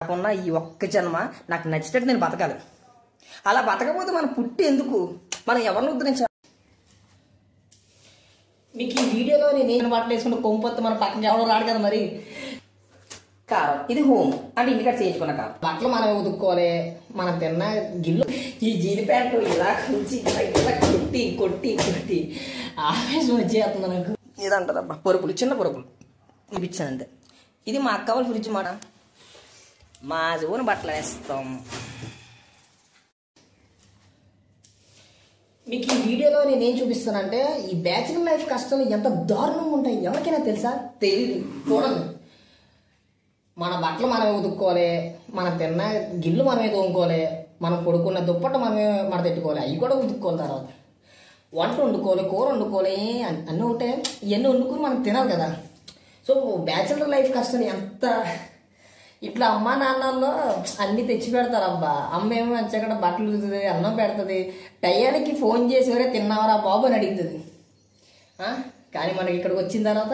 నాకున్న ఈ ఒక్క జన్మ నాకు నచ్చినట్టు నేను బతకాలి. అలా బతకపోతే మనం పుట్టి ఎందుకు, మనం ఎవరిని ఉద్ధరించాలి? మీకు ఈ వీడియోలో నేను బట్టలు వేసుకుంటే కొంపొత్త మన పక్కన ఎవరో రాడు కదా. మరి కారం ఇది హోమ్ అంటే ఇంటికాడ చేయించుకున్న కారం. బట్టలు మనం ఉతుక్కోవాలి, మనం తిన్న గిల్లు. ఈ జీడి ప్యాంటు ఇలా కూర్చి ఇలా కొట్టి కొట్టి కొట్టి ఆవేశం వచ్చేస్తుంది నాకు. ఇదంటారబ్బా పరుపులు, చిన్న పరుపులు ఇప్పించానంతే. ఇది మా అక్క వాళ్ళ ఫ్రిడ్జ్ మాట. మా జోను బట్టలు వేస్తాం. మీకు ఈ వీడియోలో నేనేం చూపిస్తానంటే ఈ బ్యాచులర్ లైఫ్ కష్టాలు ఎంత దారుణంగా ఉంటాయి ఎవరికైనా తెలుసా? తెలియదు. చూడండి, మన బట్టలు మనమే ఉతుక్కోవాలి, మనం తిన్న గిల్లు మనమే తోముకోవాలి, మనం పడుకున్న దుప్పట్టు మనమే మడతెట్టుకోవాలి, అవి కూడా ఉతుక్కోవాలి. తర్వాత వంట వండుకోవాలి, కూర వండుకోవాలి, అన్నీ ఉంటాయి. ఇవన్నీ వండుకుని మనం తినాలి కదా. సో బ్యాచులర్ లైఫ్ కష్టాలు ఎంత ఇట్లా అమ్మా నాన్నల్లో అన్నీ తెచ్చి పెడతారు. అబ్బా అమ్మ ఏమో మంచిగా బట్టలు ఉతుకుతుంది, అన్నం పెడుతుంది, టయానికి ఫోన్ చేసి ఎవరే తిన్నావరా బాబు అని అడుగుతుంది. కానీ మనకి ఇక్కడికి వచ్చిన తర్వాత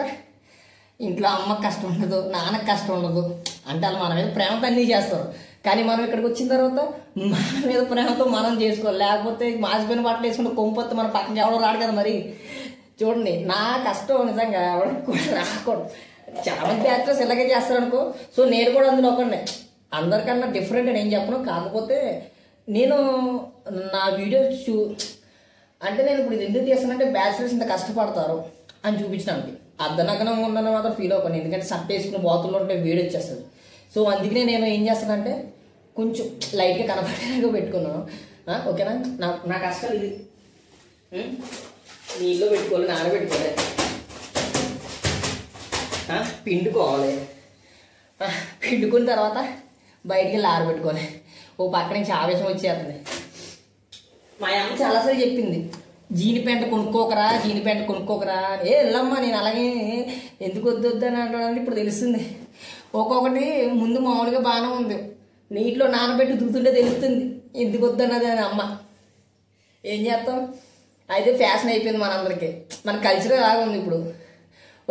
ఇంట్లో అమ్మకి కష్టం ఉండదు, నాన్నకి కష్టం ఉండదు. అంటే వాళ్ళు మన మీద ప్రేమతో అన్నీ చేస్తారు. కానీ మనం ఇక్కడికి వచ్చిన తర్వాత మన మీద ప్రేమతో మనం చేసుకోవాలి. లేకపోతే మాసిపోయిన బట్టలు వేసుకుంటే కొంపొత్త మన పక్కన ఎవడో రాడు కదా. మరి చూడండి, నా కష్టం నిజంగా ఎవరికి కూడా రాకూడదు. చాలా మంది బ్యాచులర్స్ ఇలాగే చేస్తారు అనుకో. సో నేను కూడా అందులో ఒకనే. అందరికన్నా డిఫరెంట్ నేను చెప్పను. కాకపోతే నేను నా వీడియో అంటే నేను ఇప్పుడు ఇది ఎందుకు చేస్తానంటే బ్యాచులర్స్ ఇంత కష్టపడతారు అని చూపించడానికి. అర్ధనగనంగా ఉందని మాత్రం ఫీల్ అవ్వకండి, ఎందుకంటే సట్ వేసుకున్న బాతుల్లో ఉంటే వేడి వచ్చేస్తుంది. సో అందుకనే నేను ఏం చేస్తానంటే కొంచెం లైట్గా కనపడేలాగా పెట్టుకున్నాను. ఓకేనా? నా కష్టాలు ఇది. నీళ్ళు పెట్టుకోవాలి, నానబెట్టుకోవాలి, పిండుకోవాలి, పిండుకున్న తర్వాత బయటికి వెళ్ళి ఆరబెట్టుకోవాలి. ఓ పక్క నుంచి ఆవేశం వచ్చేస్తుంది. మా అమ్మ చాలాసార్లు చెప్పింది, జీని ప్యాంట్ కొనుక్కోకరా, జీని ప్యాంట్ కొనుక్కోకరా. వెళ్ళమ్మా, నేను అలాగే ఎందుకు వద్దు అని అంటాను. ఇప్పుడు తెలుస్తుంది. ఒక్కొక్కటి ముందు మామూలుగా బాగానే ఉంది, నీటిలో నానబెట్టి ఉతుకుతుంటే తెలుస్తుంది ఎందుకు వద్దన్నది అని అమ్మ. ఏం చేస్తాం, అయితే ఫ్యాషన్ అయిపోయింది మనందరికీ. మన కల్చర్ లాగా ఉంది ఇప్పుడు.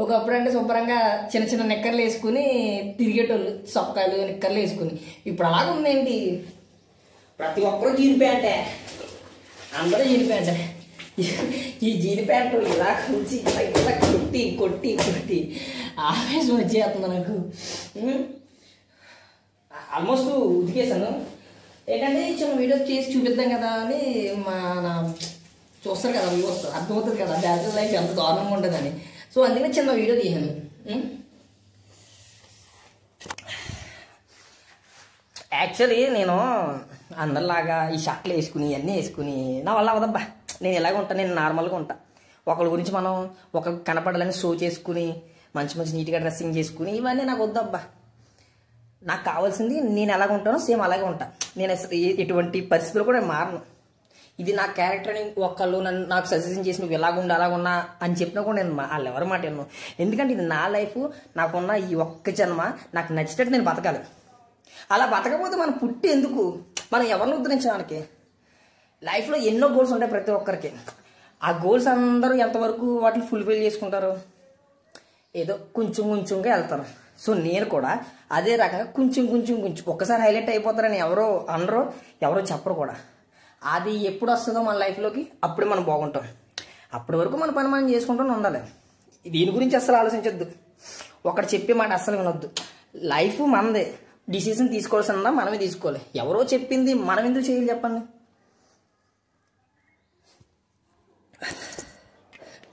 ఒకప్పుడు అంటే శుభ్రంగా చిన్న చిన్న నిక్కర్లు వేసుకుని తిరిగేటోళ్ళు, చొక్కాలు నిక్కర్లు వేసుకుని. ఇప్పుడు అలాగ ఉందేంటి, ప్రతి ఒక్కరు జీన్ ప్యాంటే, అందరూ జీన్ ప్యాంటే. ఈ జీన్ ప్యాంటు ఇలా కూర్చి ఇలా కొట్టి కొట్టి కొట్టి ఆవేశం వచ్చేస్తుంది నాకు. ఆల్మోస్ట్ ఉతికేసాను. ఏంటంటే చిన్న వీడియోస్ చేసి చూపిద్దాం కదా అని నా చూస్తారు కదా, వ్యూవర్స్ అర్థమవుతుంది కదా బ్యాచులర్ లైఫ్ ఎంత దారుణంగా ఉంటుందని. సో అందుకని చిన్న వీడియో తీసాను. యాక్చువల్లీ నేను అందరిలాగా ఈ షర్ట్లు వేసుకుని ఇవన్నీ వేసుకుని నా వల్ల అవదబ్బా. నేను ఇలాగ ఉంటాను, నేను నార్మల్గా ఉంటా. ఒకరి గురించి మనం ఒకరికి కనపడాలని షో చేసుకుని మంచి మంచి నీట్గా డ్రెస్సింగ్ చేసుకుని ఇవన్నీ నాకు వద్దబ్బా. నాకు కావాల్సింది నేను ఎలాగ ఉంటానో సేమ్ అలాగే ఉంటా. నేను ఎటువంటి పరిస్థితులు కూడా మారను. ఇది నా క్యారెక్టర్ అని ఒకళ్ళు నాకు సజెషన్ చేసి నువ్వు ఎలాగుండా అలాగున్నా అని చెప్పినా కూడా నేను వాళ్ళు ఎవరి మాట విన్నాను. ఎందుకంటే ఇది నా లైఫ్, నాకున్న ఈ ఒక్క జన్మ నాకు నచ్చినట్టు నేను బతకాలి. అలా బతకపోతే మనం పుట్టి ఎందుకు, మనం ఎవరిని ఉద్ధరించడానికి? లైఫ్లో ఎన్నో గోల్స్ ఉంటాయి ప్రతి ఒక్కరికి. ఆ గోల్స్ అందరూ ఎంతవరకు వాటిని ఫుల్ఫిల్ చేసుకుంటారు? ఏదో కొంచెం కొంచెంగా వెళ్తారు. సో నేను కూడా అదే రకంగా కొంచెం కొంచెం కొంచెం ఒక్కసారి హైలైట్ అయిపోతారని ఎవరో అనరో, ఎవరో చెప్పరు కూడా. అది ఎప్పుడు వస్తుందో మన లైఫ్లోకి అప్పుడే మనం బాగుంటాం. అప్పటి వరకు మన పని మనం చేసుకుంటూనే ఉండాలి. దీని గురించి అస్సలు ఆలోచించద్దు, ఒకటి చెప్పే మాట అస్సలు వినొద్దు. లైఫ్ మనదే, డిసిషన్ తీసుకోవాల్సిందా మనమే తీసుకోవాలి. ఎవరో చెప్పింది మనం ఎందుకు చేయాలి చెప్పండి?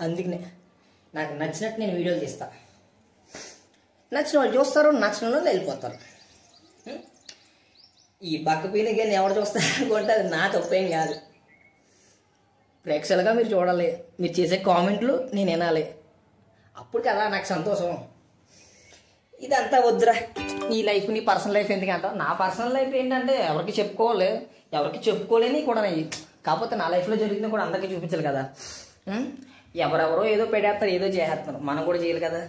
అందుకనే నాకు నచ్చినట్టు నేను వీడియోలు తీస్తా. నచ్చిన వాళ్ళు చూస్తారు, నచ్చిన వాళ్ళు వెళ్ళిపోతారు. ఈ బక్కపీని కానీ ఎవరు చూస్తారు అనుకుంటే అది నా తప్పేం కాదు. ప్రేక్షకులుగా మీరు చూడాలి, మీరు చేసే కామెంట్లు నేను వినాలి, అప్పుడు కదా నాకు సంతోషం. ఇదంతా వద్దురా, నీ లైఫ్ నీ పర్సనల్ లైఫ్ ఎందుకంట. నా పర్సనల్ లైఫ్ ఏంటంటే ఎవరికి చెప్పుకోవాలి, ఎవరికి చెప్పుకోలేని కూడా. కాకపోతే నా లైఫ్లో జరిగింది కూడా అందరికీ చూపించాలి కదా. ఎవరెవరో ఏదో పెడేస్తారు, ఏదో చేసేస్తున్నారు, మనం కూడా చేయాలి కదా.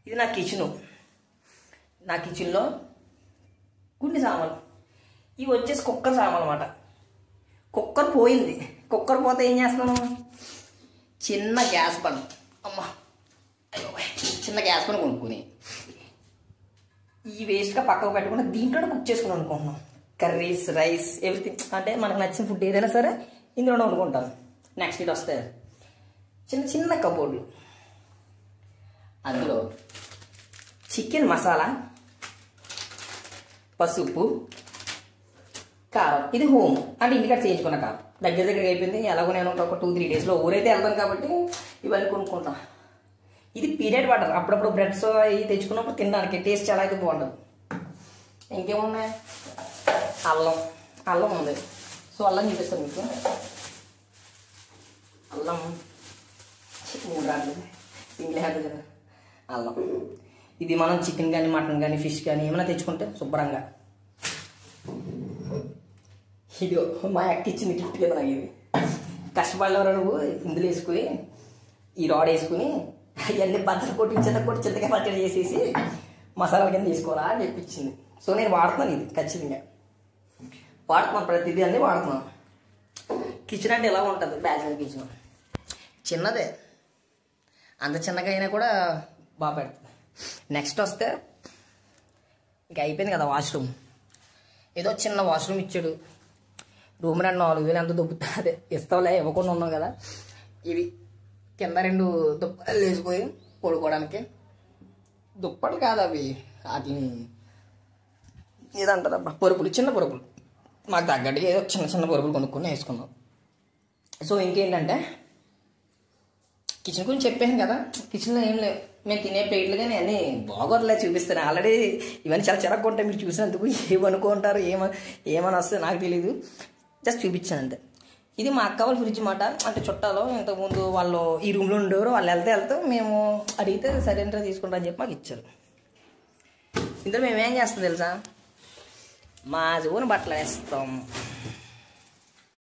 ఇది నా కిచెను. నా కిచెన్లో కొన్ని సామాన్లు, ఇవి వచ్చేసి కుక్కర్ సామాన్లు అన్నమాట. కుక్కర్ పోయింది, కుక్కర్ పోతే ఏం చేస్తాను, చిన్న గ్యాస్ పన్ను, అమ్మ అయ్యో చిన్న గ్యాస్ పన్ను కొనుక్కుని ఈ వేస్ట్గా పక్కకు పెట్టుకుని దీంట్లో కుక్ చేసుకుని అనుకుంటున్నాం. కర్రీస్, రైస్, ఎవ్రీథింగ్, అంటే మనకు నచ్చిన ఫుడ్ ఏదైనా సరే ఇందులోనే వండుకుంటాను. నెక్స్ట్ ఇటు వస్తే చిన్న చిన్న కబోర్డులు, అందులో చికెన్ మసాలా, పసుపు, కారం. ఇది హోమ్ అంటే ఇంటికాడ చేయించుకున్న కారం. దగ్గరికి అయిపోయింది. ఎలాగో నేను ఒక 2-3 డేస్లో ఊరైతే వెళ్తాను కాబట్టి ఇవన్నీ కొనుక్కుంటాం. ఇది పీరియడ్ వాటర్. అప్పుడప్పుడు బ్రెడ్స్ అవి తెచ్చుకున్నప్పుడు తినడానికి టేస్ట్ చాలా అయితే బాగుంటుంది. ఇంకేమున్నాయి, అల్లం ఉంది. సో అల్లం చూపిస్తాను మీకు. అల్లం 3 రాళ్ళు సింగిల్ హ్యాండ్ కదా అల్లం. ఇది మనం చికెన్ కానీ, మటన్ కానీ, ఫిష్ కానీ ఏమైనా తెచ్చుకుంటే శుభ్రంగా. ఇది మా అక్క ఇచ్చింది గిఫ్ట్ కదా నాకు. ఇది కష్టపడేవారు నువ్వు ఇందులో వేసుకుని ఈ రాడ్ వేసుకుని అవన్నీ బద్దలు కొట్టి చిన్నగా పచ్చడి చేసేసి మసాలా కింద తీసుకోవాలా అని చెప్పించింది. సో నేను వాడుతున్నాను, ఇది ఖచ్చితంగా వాడుతున్నాను, ప్రతిదీ అన్నీ వాడుతున్నాను. కిచెన్ అంటే ఎలా ఉంటుంది, బ్యాచిలర్ కిచెన్ చిన్నదే, అంత చిన్నగా అయినా కూడా బాగా పెడుతుంది. నెక్స్ట్ వస్తే ఇంకా అయిపోయింది కదా వాష్రూమ్. ఏదో చిన్న వాష్రూమ్ ఇచ్చాడు. రూమ్ రెంట్ 4,000 ఎంత దొబ్బుతా, అదే ఇస్తావులే ఇవ్వకుండా ఉన్నాం కదా. ఇవి కింద 2 దుప్పట్లు వేసిపోయి పడుకోవడానికి. దుప్పట్లు కాదు అవి, వాటిని ఏదంటారబ్బా, పరుపులు, చిన్న పరుపులు. మాకు తగ్గట్టుగా ఏదో చిన్న పరుపులు కొనుక్కొని వేసుకున్నాం. సో ఇంకేంటంటే కిచెన్ గురించి చెప్పాను కదా. కిచెన్లో ఏం లేవు, మేము తినే ప్లేట్లు కానీ అన్నీ బాగోట్లే చూపిస్తాను. ఆల్రెడీ ఇవన్నీ చాలా చిరగ్గా ఉంటాయి. మీరు చూసినందుకు ఏమనుకుంటారు, ఏమని వస్తే నాకు తెలీదు, జస్ట్ చూపించాను అంతే. ఇది మా అక్క వాళ్ళ ఫ్రిడ్జ్ మాట. అంటే చుట్టాలు ఇంతకుముందు వాళ్ళు ఈ రూమ్లో ఉండేవారు. వాళ్ళు వెళ్తే మేము అడిగితే సరేంటర్ తీసుకుంటారని చెప్పి మాకు ఇచ్చారు. ఇందులో మేము ఏం చేస్తాం తెలుసా, మా జోన్ బట్టలు వేస్తాం.